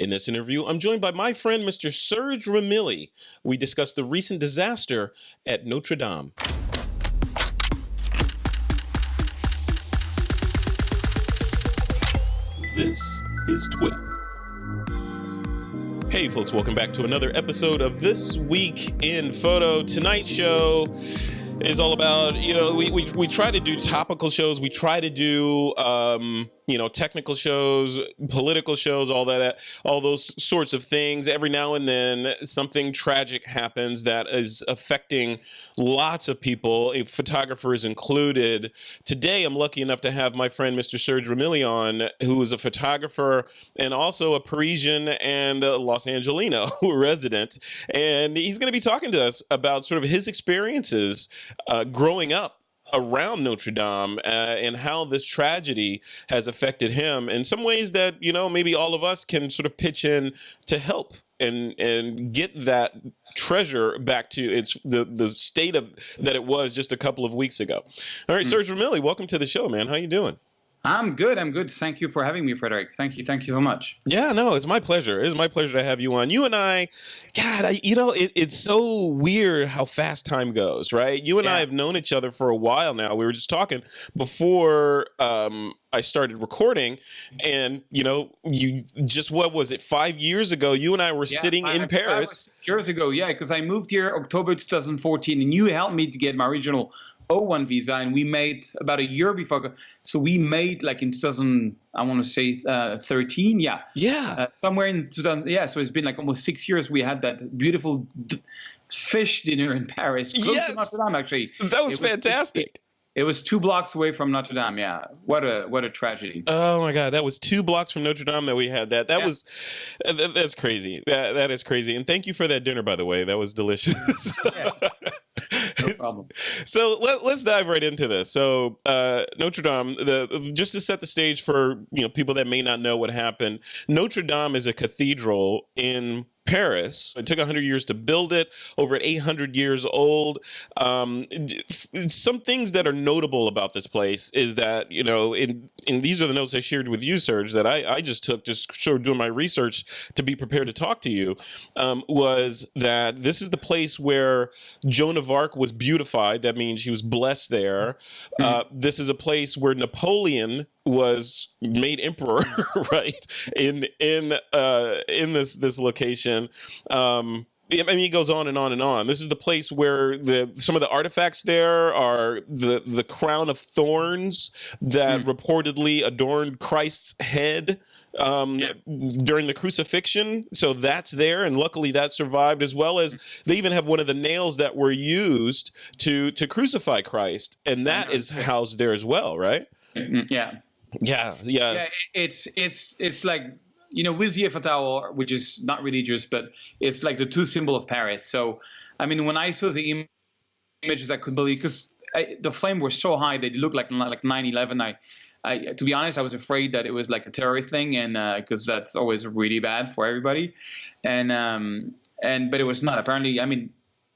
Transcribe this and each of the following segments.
In this interview, I'm joined by my friend, Mr. Serge Ramelli. We discuss the recent disaster at Notre Dame. This is TWiP. Hey folks, welcome back to another episode of This Week in Photo. Tonight's show is all about, we try to do topical shows. We try to do, technical shows, political shows, all those sorts of things. Every now and then something tragic happens that is affecting lots of people, photographers included. Today, I'm lucky enough to have my friend, Mr. Serge Ramelli on, who is a photographer and also a Parisian and a Los Angelino resident. And he's going to be talking to us about sort of his experiences growing up around Notre Dame and how this tragedy has affected him in some ways that, maybe all of us can sort of pitch in to help and get that treasure back to the state of that it was just a couple of weeks ago. All right, Serge Ramelli, welcome to the show, man. How you doing? I'm good. Thank you for having me, Frederick. Thank you so much. Yeah, no, it's my pleasure. It's my pleasure to have you on. You and I, God, it's so weird how fast time goes, right? You and I have known each other for a while now. We were just talking before I started recording, and you just, what was it, 5 years ago? You and I were sitting in Paris. 6 years ago, because I moved here October 2014, and you helped me to get my original O1 visa, and we made about a year before. So we made like in 2000, I want to say 13, somewhere in 2000. Yeah, so it's been like almost 6 years. We had that beautiful fish dinner in Paris, close to Notre Dame. Actually, that was fantastic. It was 2 blocks away from Notre Dame. Yeah, what a tragedy. Oh my God, that was 2 blocks from Notre Dame that we had that. That's crazy. That is crazy. And thank you for that dinner, by the way. That was delicious. No problem. So let's dive right into this. So Notre Dame, just to set the stage for people that may not know what happened. Notre Dame is a cathedral in Paris. It took 100 years to build it, over at 800 years old. Some things that are notable about this place is that, and these are the notes I shared with you, Serge, that I just took, just sort of doing my research to be prepared to talk to you, was that this is the place where Joan of Arc was beatified. That means she was blessed there. This is a place where Napoleon was made emperor, right? In this location. He goes on and on and on. This is the place where some of the artifacts there are the crown of thorns that reportedly adorned Christ's head during the crucifixion. So that's there, and luckily that survived, as well as they even have one of the nails that were used to crucify Christ, and that is housed there as well, right? Yeah. It's like, with the Eiffel Tower, which is not religious, but it's like the 2 symbol of Paris. So, when I saw the images, I couldn't believe, because the flame was so high that it looked like 9/11. To be honest, I was afraid that it was like a terrorist thing, and because that's always really bad for everybody, but it was not. Apparently,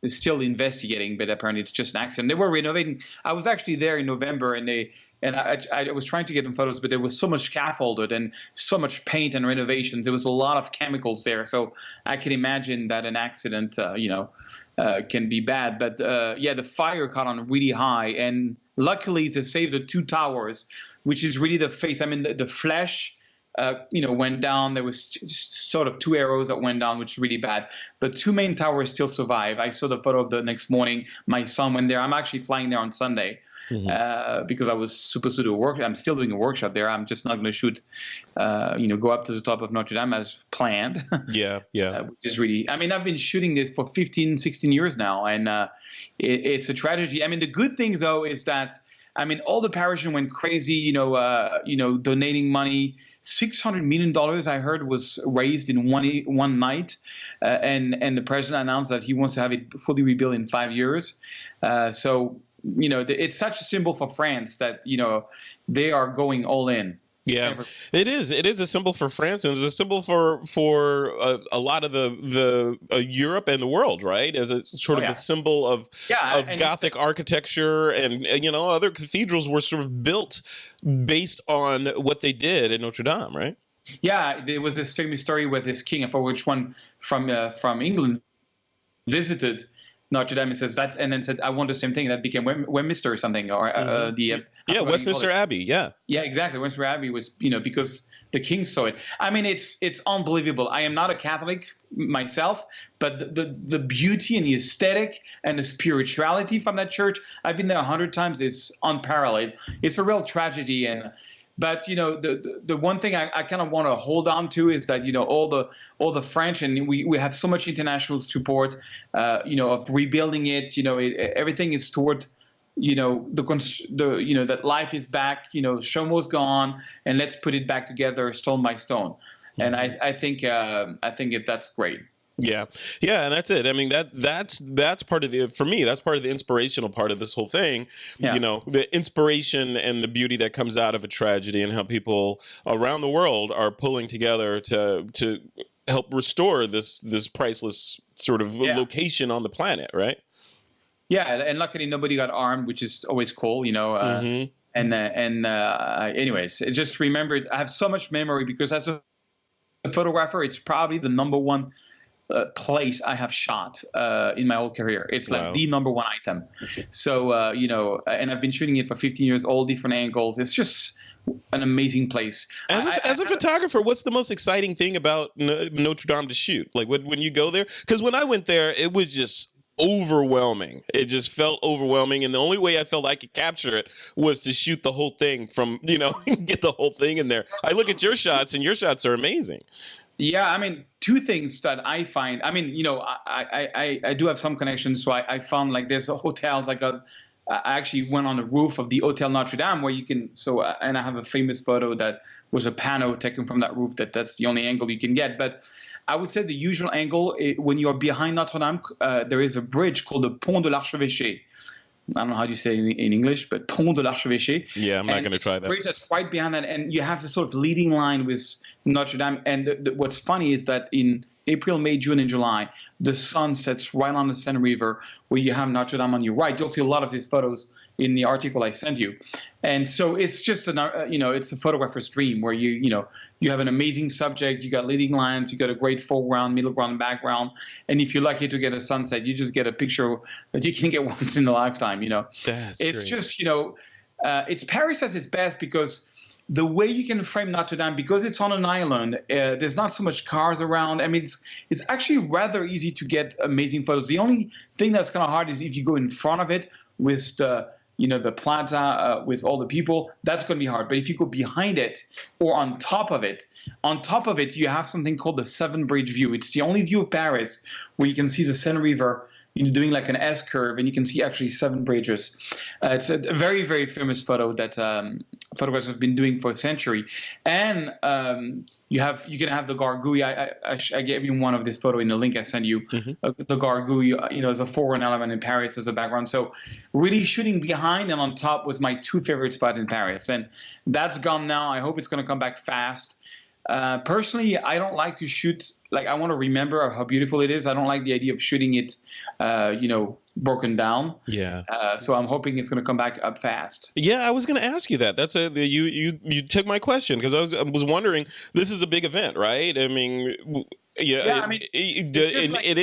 they're still investigating, but apparently it's just an accident. They were renovating. I was actually there in November, and I was trying to get them photos, but there was so much scaffolded and so much paint and renovations. There was a lot of chemicals there, so I can imagine that an accident, can be bad. But the fire caught on really high, and luckily they saved the 2 towers, which is really the face. The flesh, went down. There was sort of 2 arrows that went down, which is really bad. But 2 main towers still survive. I saw the photo of the next morning. My son went there. I'm actually flying there on Sunday. Because I was supposed to do a workshop. I'm still doing a workshop there. I'm just not going to shoot, go up to the top of Notre Dame as planned. Which is really, I've been shooting this for 15, 16 years now, and it's a tragedy. The good thing, though, is that, all the Parisian went crazy, donating money. $600 million, I heard, was raised in one night. And the president announced that he wants to have it fully rebuilt in 5 years. So, it's such a symbol for France that, they are going all in. Yeah, it is. It is a symbol for France, and it's a symbol for a lot of the Europe and the world, right? As a sort of a symbol of Gothic architecture, and other cathedrals were sort of built based on what they did at Notre Dame, right? Yeah, there was this famous story where this king, I forget which one from England, visited Notre Dame and says that's, and then said, "I want the same thing." That became Westminster or something, or I Yeah, forgot what you call Westminster it. Abbey. Yeah. Yeah, exactly. Westminster Abbey was, because the king saw it. I mean, it's unbelievable. I am not a Catholic myself, but the beauty and the aesthetic and the spirituality from that church, I've been there 100 times, is unparalleled. It's a real tragedy. But the one thing I kind of want to hold on to is that all the French, and we have so much international support, of rebuilding it. Everything is toward that life is back. Shomo's gone, and let's put it back together stone by stone. And I think that's great. Yeah. And that's it. I mean, that's part of for me, that's part of the inspirational part of this whole thing. Yeah. The inspiration and the beauty that comes out of a tragedy, and how people around the world are pulling together to help restore this priceless sort of location on the planet, right? Yeah, and luckily nobody got armed, which is always cool, anyways, just remember it. I have so much memory because as a photographer, it's probably the number one place I have shot in my whole career. It's like the number one item. So and I've been shooting it for 15 years, all different angles. It's just an amazing place. As a photographer, what's the most exciting thing about Notre Dame to shoot? Like when you go there? Because when I went there, it was just overwhelming. It just felt overwhelming, and the only way I felt I could capture it was to shoot the whole thing from, get the whole thing in there. I look at your shots, and your shots are amazing. Yeah, I mean, two things that I find. I mean, I do have some connections, so I found like there's hotels. I actually went on the roof of the Hotel Notre Dame where you can. And I have a famous photo that was a pano taken from that roof. That's the only angle you can get. But I would say the usual angle, when you're behind Notre Dame, there is a bridge called the Pont de l'Archevêché. I don't know how you say it in English, but Pont de l'Archevêché. Yeah, I'm not going to try that. Bridge that's right behind that, and you have this sort of leading line with Notre Dame. And what's funny is that in April, May, June, and July, the sun sets right on the Seine River, where you have Notre Dame on your right. You'll see a lot of these photos in the article I sent you. And so it's just it's a photographer's dream where you have an amazing subject, you got leading lines, you got a great foreground, middle ground, background, and if you're lucky to get a sunset, you just get a picture that you can get once in a lifetime. It's great. Just it's Paris at its best because the way you can frame Notre Dame, because it's on an island, there's not so much cars around. I mean, it's actually rather easy to get amazing photos. The only thing that's kind of hard is if you go in front of it with the plaza with all the people, that's going to be hard. But if you go behind it or on top of it, you have something called the Seven Bridge view. It's the only view of Paris where you can see the Seine River, doing like an S curve, and you can see actually 7 bridges. It's a very, very famous photo that photographers have been doing for a century. And you can have the Gargouille. I gave you one of this photo in the link I sent you. The Gargouille, as a foreign element in Paris as a background. So really shooting behind and on top was my 2 favorite spots in Paris. And that's gone now. I hope it's going to come back fast. Personally, I don't like to shoot, I want to remember how beautiful it is. I don't like the idea of shooting it, broken down. Yeah. So I'm hoping it's going to come back up fast. Yeah, I was going to ask you that. That's you took my question, because I was wondering, this is a big event, right? I mean, it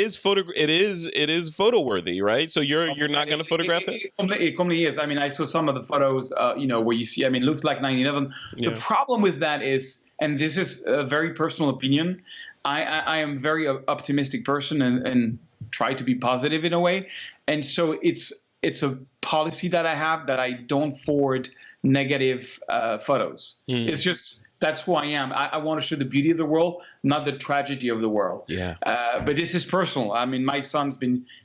is photo worthy, right? So you're not going to photograph it? It completely is. I mean, I saw some of the photos, where you see, I mean, it looks like 9/11. The problem with that is, and this is a very personal opinion, I am a very optimistic person and try to be positive in a way. And so it's a policy that I have, that I don't forward negative photos. It's just, that's who I am. I want to show the beauty of the world, not the tragedy of the world. Yeah. But this is personal. I mean, my son's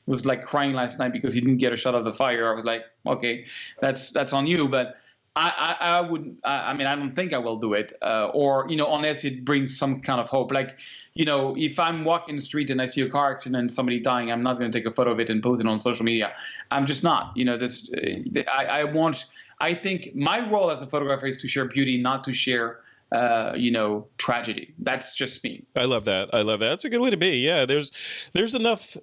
was like crying last night because he didn't get a shot of the fire. I was like, okay, that's on you. But I wouldn't. I mean, I don't think I will do it. Or unless it brings some kind of hope. Like, if I'm walking the street and I see a car accident and somebody dying, I'm not going to take a photo of it and post it on social media. I'm just not. I think my role as a photographer is to share beauty, not to share tragedy. That's just me. I love that. I love that. That's a good way to be. Yeah, there's enough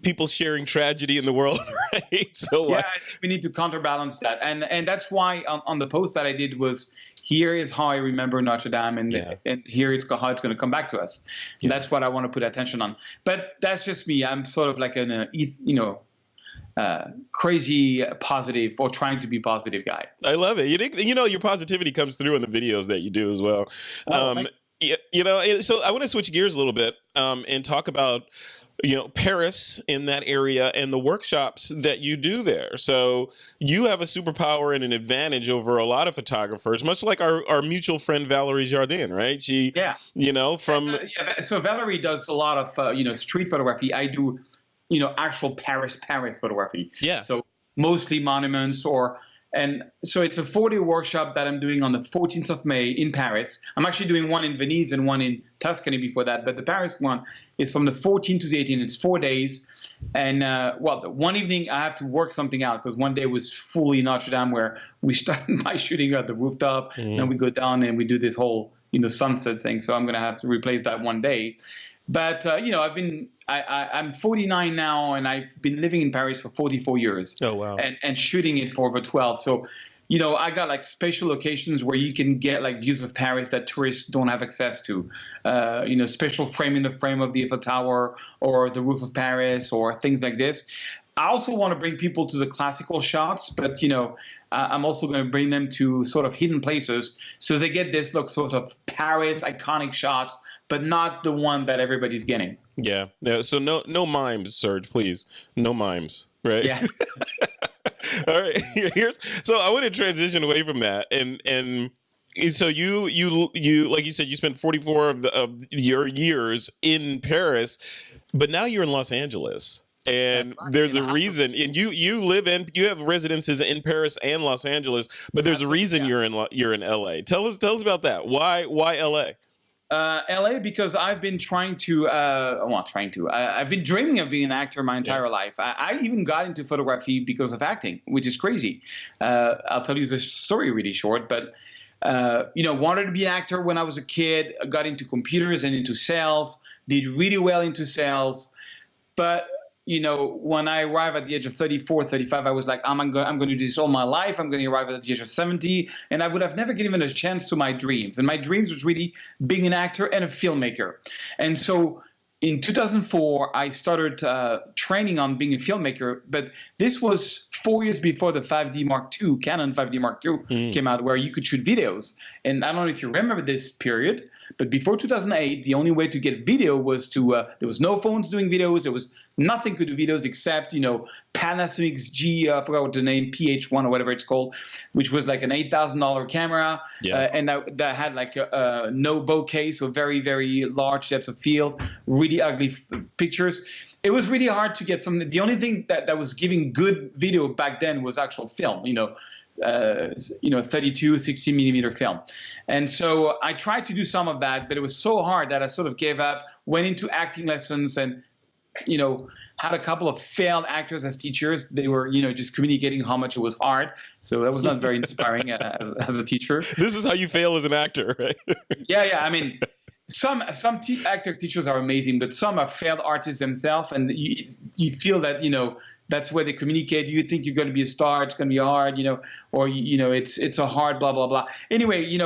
people sharing tragedy in the world, right? So Yeah, I think we need to counterbalance that, and that's why on the post that I did was, here is how I remember Notre Dame, and here it's how it's going to come back to us. And that's what I want to put attention on. But that's just me. I'm sort of like crazy positive, or trying to be positive guy. I love it. Your positivity comes through in the videos that you do as well. So I want to switch gears a little bit and talk about Paris, in that area, and the workshops that you do there. So you have a superpower and an advantage over a lot of photographers, much like our mutual friend Valerie Jardin, right? So Valerie does a lot of street photography. I do actual Paris photography. Yeah. So mostly monuments, and so it's a 4-day workshop that I'm doing on the 14th of May in Paris. I'm actually doing one in Venice and one in Tuscany before that, but the Paris one is from the 14th to the 18th. It's 4 days. And one evening I have to work something out, because one day was fully Notre Dame, where we started by shooting at the rooftop, and we go down and we do this whole sunset thing. So I'm going to have to replace that one day. But I'm 49 now, and I've been living in Paris for 44 years. Oh wow! And shooting it for over 12. So, I got like special locations where you can get like views of Paris that tourists don't have access to. Special frame in the frame of the Eiffel Tower, or the roof of Paris, or things like this. I also want to bring people to the classical shots, but I'm also going to bring them to sort of hidden places, so they get this look, sort of Paris iconic shots, but not the one that everybody's getting. Yeah. So no mimes, Serge, please. No mimes, right? Yeah. All right. So I want to transition away from that, and so you like you said, you spent 44 of your years in Paris, but now you're in Los Angeles. And there's a reason, and you have residences in Paris and Los Angeles, but there's a reason you're in LA. Tell us about that. Why LA? LA, because I've been I've been dreaming of being an actor my entire life. I even got into photography because of acting, which is crazy. I'll tell you the story really short, but wanted to be an actor when I was a kid. Got into computers and into sales. Did really well into sales, but when I arrived at the age of 34, 35, I was like, I'm going to do this all my life. I'm going to arrive at the age of 70. And I would have never given a chance to my dreams. And my dreams was really being an actor and a filmmaker. And so in 2004, I started training on being a filmmaker. But this was 4 years before the 5D Mark II, Canon 5D Mark II came out, where you could shoot videos. And I don't know if you remember this period, but before 2008, the only way to get video was there was no phones doing videos. There was nothing could do videos except, Panasonic's I forgot what the name, PH1 or whatever it's called, which was like an $8,000 camera. Yeah. And that had like no bokeh, so very, very large depth of field, really ugly pictures. It was really hard to get something. The only thing that was giving good video back then was actual film, 32, 16 millimeter film. And so I tried to do some of that, but it was so hard that I sort of gave up, went into acting lessons, and, had a couple of failed actors as teachers. They were, just communicating how much it was hard. So that was not very inspiring as a teacher. This is how you fail as an actor, right? Yeah. I mean, some actor teachers are amazing, but some are failed artists themselves, and you feel that that's where they communicate. You think you're going to be a star, it's going to be hard, or it's a hard blah blah blah. Anyway,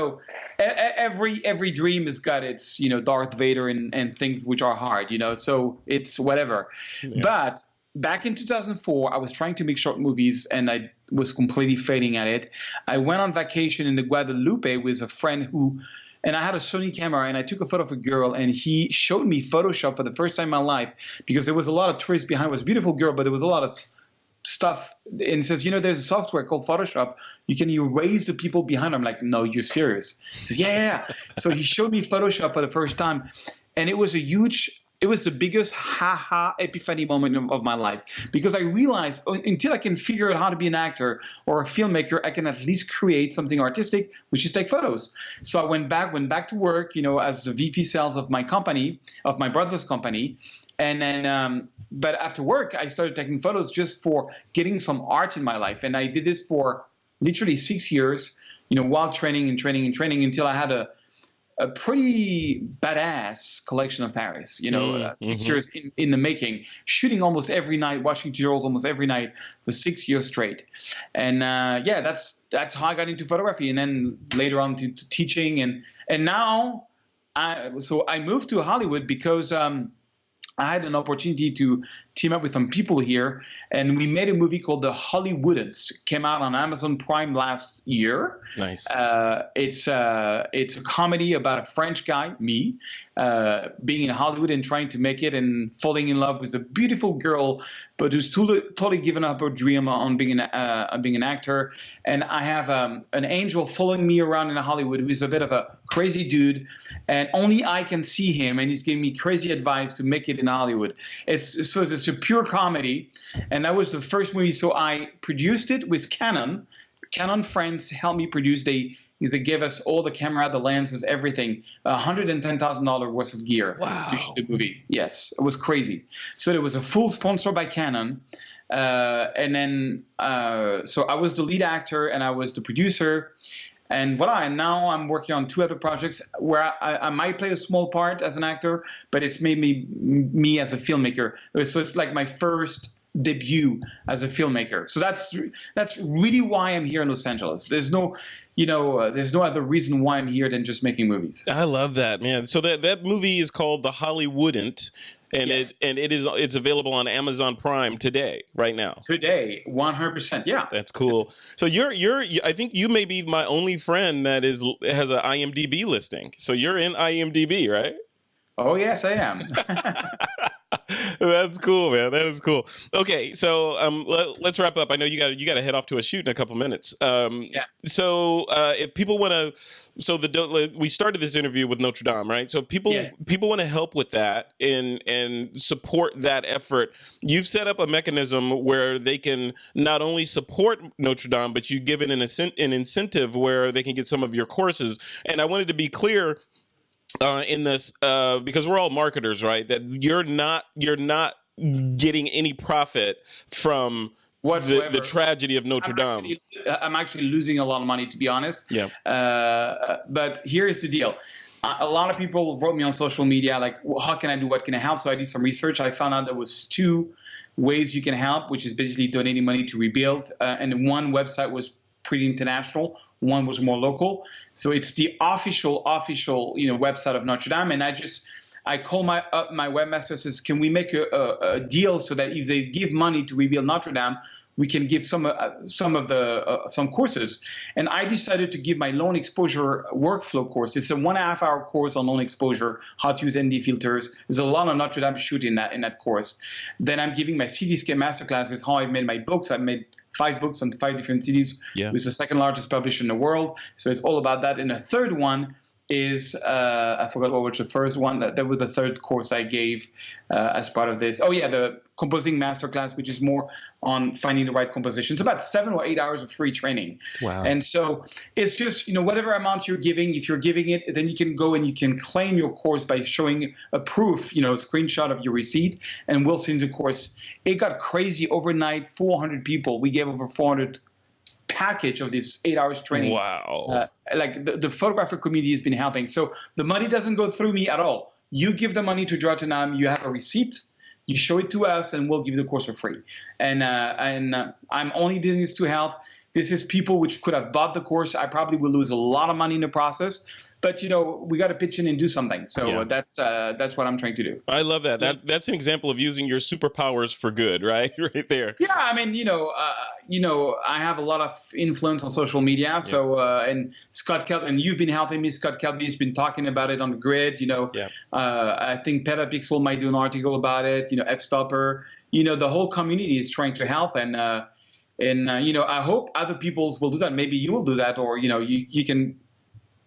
every dream has got its Darth Vader and things which are hard, so it's whatever. Yeah. But back in 2004, I was trying to make short movies, and I was completely failing at it. I went on vacation in the Guadalupe with a friend and I had a Sony camera, and I took a photo of a girl, and he showed me Photoshop for the first time in my life, because there was a lot of tourists behind. It was a beautiful girl, but there was a lot of stuff. And he says, there's a software called Photoshop. You can erase the people behind. I'm like, no, you're serious. He says, yeah. So he showed me Photoshop for the first time, and it was the biggest epiphany moment of my life, because I realized until I can figure out how to be an actor or a filmmaker, I can at least create something artistic, which is take photos. So I went back to work, as the VP sales of my company, of my brother's company. And then, but after work, I started taking photos just for getting some art in my life. And I did this for literally 6 years, while training until I had a pretty badass collection of Paris. 6 years in the making, shooting almost every night, watching tutorials almost every night for 6 years straight. And that's how I got into photography, and then later on to teaching, and now I moved to Hollywood because I had an opportunity to team up with some people here, and we made a movie called The Hollywoodans. It came out on Amazon Prime last year. Nice. It's a comedy about a French guy, me, being in Hollywood and trying to make it and falling in love with a beautiful girl, but who's totally given up her dream on being an actor. And I have an angel following me around in Hollywood who is a bit of a crazy dude, and only I can see him, and he's giving me crazy advice to make it in Hollywood. It's a pure comedy, and that was the first movie. So I produced it with Canon. Canon friends helped me produce. They gave us all the camera, the lenses, everything. $110,000 worth of gear to shoot the movie. Yes, it was crazy. So there was a full sponsor by Canon, and then so I was the lead actor and I was the producer. And now I'm working on 2 other projects where I might play a small part as an actor, but it's made me as a filmmaker. So it's like my first debut as a filmmaker. So that's really why I'm here in Los Angeles. There's no other reason why I'm here than just making movies. I love that, man. So that movie is called The Hollywoodant, and yes. it's available on Amazon Prime today, right now. Today, 100%. Yeah, that's cool. So I think you may be my only friend that has an IMDb listing. So you're in IMDb, right? Oh yes, I am. That's cool, man. That is cool. Okay, so let's wrap up. I know you got to head off to a shoot in a couple minutes. So if people want to, we started this interview with Notre Dame, right? So if people want to help with that and support that effort, you've set up a mechanism where they can not only support Notre Dame, but you give it an incentive where they can get some of your courses. And I wanted to be clear in this, because we're all marketers, right? That you're not getting any profit from the tragedy of Notre Dame. I'm actually losing a lot of money, to be honest. Yeah. But here's the deal. A lot of people wrote me on social media, like, well, how can I do? What can I help? So I did some research. I found out there was 2 ways you can help, which is basically donating money to Rebuild. And one website was pretty international. One was more local. So it's the official, website of Notre Dame. And I call my webmaster, says, can we make a deal so that if they give money to Rebuild Notre Dame, we can give some courses. And I decided to give my loan exposure workflow course. It's a 1.5 hour course on loan exposure, how to use ND filters. There's a lot of Notre Dame shoot in that course. Then I'm giving my CD scan masterclasses, how I've made my books. I've made 5 books on 5 different CDs. Yeah. With the 2nd largest publisher in the world. So it's all about that. And the third one is, I forgot what was the first one. That was the third course I gave as part of this. Oh yeah, the composing masterclass, which is more on finding the right composition. It's about 7 or 8 hours of free training. Wow. And so it's just, whatever amount you're giving, if you're giving it, then you can go and you can claim your course by showing a proof, a screenshot of your receipt, and we'll send the course. It got crazy overnight, 400 people. We gave over 400 package of this 8 hours training. Wow. Like the photographer community has been helping. So the money doesn't go through me at all. You give the money to Notre Dame, you have a receipt, you show it to us, and we'll give you the course for free. And I'm only doing this to help. This is people which could have bought the course. I probably will lose a lot of money in the process. But, we got to pitch in and do something. So that's what I'm trying to do. I love that. That's an example of using your superpowers for good, right? Right there. Yeah, I mean, I have a lot of influence on social media. So and Scott Kelby, and you've been helping me. Scott Kelby's been talking about it on the grid. I think Petapixel might do an article about it. F-Stopper. The whole community is trying to help, and I hope other people will do that. Maybe you will do that, or you can.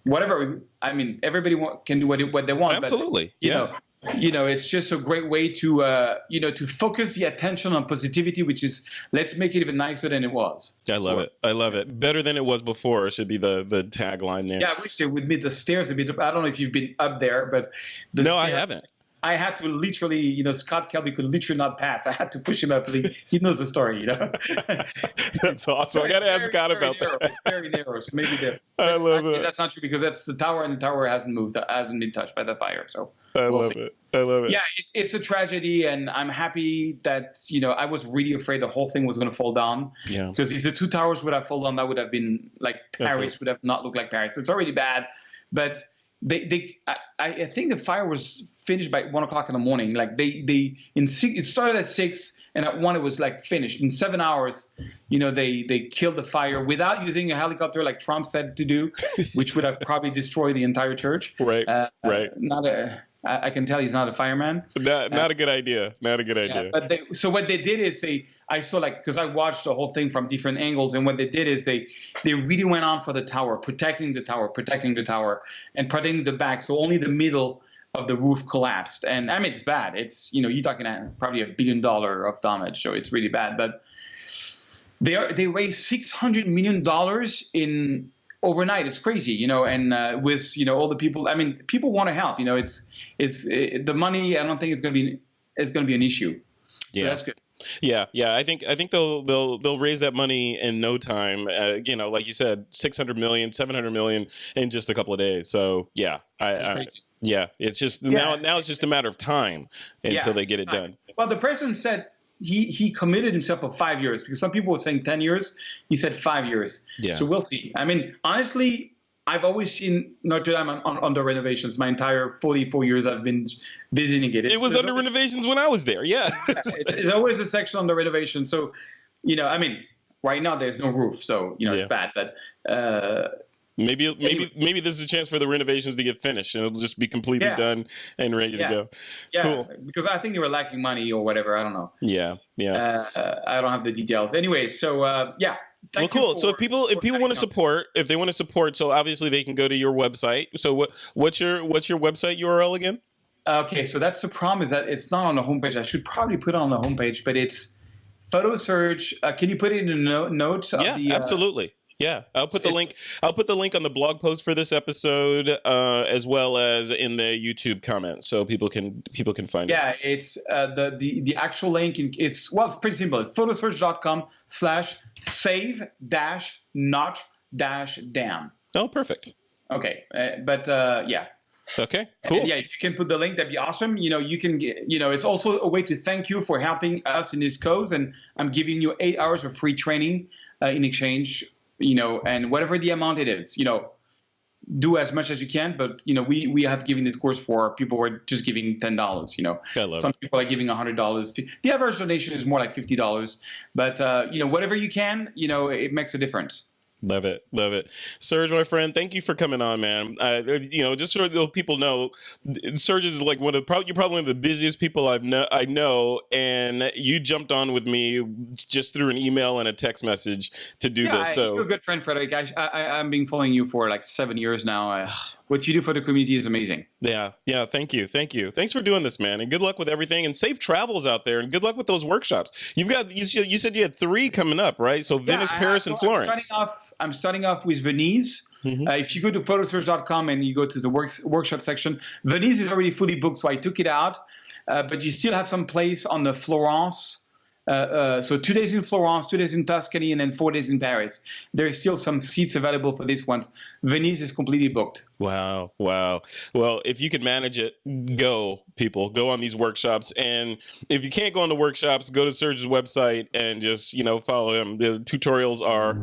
Whatever. I mean, everybody can do what they want. Absolutely. But, it's just a great way to, to focus the attention on positivity, which is let's make it even nicer than it was. I love it. I love it. Better than it was before should be the tagline there. Yeah, I wish they would meet the stairs a bit. I don't know if you've been up there, but no, I haven't. I had to literally, Scott Kelby could literally not pass. I had to push him up. He knows the story, That's awesome. I got to ask Scott about narrow. that. It's very narrow, so maybe I love it. That's not true because that's the tower, and the tower hasn't been touched by the fire. So I love it. I love it. Yeah, it's a tragedy, and I'm happy that I was really afraid the whole thing was going to fall down. Yeah. Because if the two towers would have fallen down, that would have been like Paris, would have not looked like Paris. So it's already bad, but I think the fire was finished by 1 o'clock in the morning. Like it started at 6, and at 1 it was like finished in 7 hours. They killed the fire without using a helicopter like Trump said to do, which would have probably destroyed the entire church. Right. Right. I can tell he's not a fireman. Not a good idea. Not a good idea. But so what they did is I saw because I watched the whole thing from different angles, and what they did is they really went on for the tower, protecting the tower, and protecting the back. So only the middle of the roof collapsed. And I mean, it's bad. It's, you're talking probably $1 billion of damage. So it's really bad. But they raised $600 million in overnight. It's crazy, and with, all the people, I mean, people want to help, it's the money. I don't think it's going to be an issue. So that's good. Yeah. I think they'll raise that money in no time. Like you said, 600 million, 700 million in just a couple of days. So yeah, it's just now it's just a matter of time until they get it done. Well, the president said he committed himself for 5 years, because some people were saying 10 years. He said 5 years. Yeah. So we'll see. I mean, honestly, I've always seen Notre Dame under renovations. My entire 44 years I've been visiting it. It was under renovations when I was there. Yeah. It's always a section under renovation. So, I mean, right now there's no roof, so it's bad. But maybe this is a chance for the renovations to get finished, and it'll just be completely done and ready to go. Yeah, cool. Because I think they were lacking money or whatever. I don't know. Yeah. I don't have the details. Anyway, so well, cool. So if people want to support, so obviously they can go to your website. So what's your website URL again? Okay, so that's the problem, is that it's not on the homepage. I should probably put it on the homepage, but it's Photo Serge. Can you put it in the notes? Absolutely. Yeah, I'll put the link. I'll put the link on the blog post for this episode, as well as in the YouTube comments, so people can find it. Yeah, it's the actual link. It's pretty simple. It's photoserge.com/save-notch-dam. Oh, perfect. Okay, Okay, cool. Yeah, if you can put the link, that'd be awesome. You can get, it's also a way to thank you for helping us in this cause, and I'm giving you 8 hours of free training in exchange. And whatever the amount it is, do as much as you can. But, we have given this course for people who are just giving $10, Some people are giving $100. The average donation is more like $50. But, whatever you can, it makes a difference. Love it. Serge, my friend, thank you for coming on, man. Just so that people know, Serge is like you're probably one of the busiest people I know, and you jumped on with me just through an email and a text message to do this. So you're a good friend, Frederick. I've been following you for like 7 years now. What you do for the community is amazing. Yeah. Thank you. Thanks for doing this, man, and good luck with everything, and safe travels out there, and good luck with those workshops. You said you had 3 coming up, right? So Venice, Paris, and Florence. I'm starting off with Venice. Mm-hmm. If you go to photoserge.com and you go to the workshop section, Venice is already fully booked, so I took it out. But you still have some place on the Florence. So 2 days in Florence, 2 days in Tuscany, and then 4 days in Paris. There are still some seats available for these ones. Venice is completely booked. Wow. Well, if you can manage it, go on these workshops. And if you can't go on the workshops, go to Serge's website and just, follow him. The tutorials are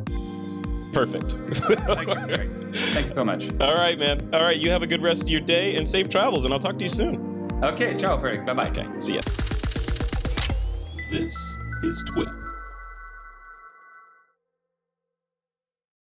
perfect. Thank you. Thanks so much. All right, man. All right. You have a good rest of your day and safe travels, and I'll talk to you soon. Okay. Ciao, Frederick. Bye-bye. Okay. See ya. This is TWiP.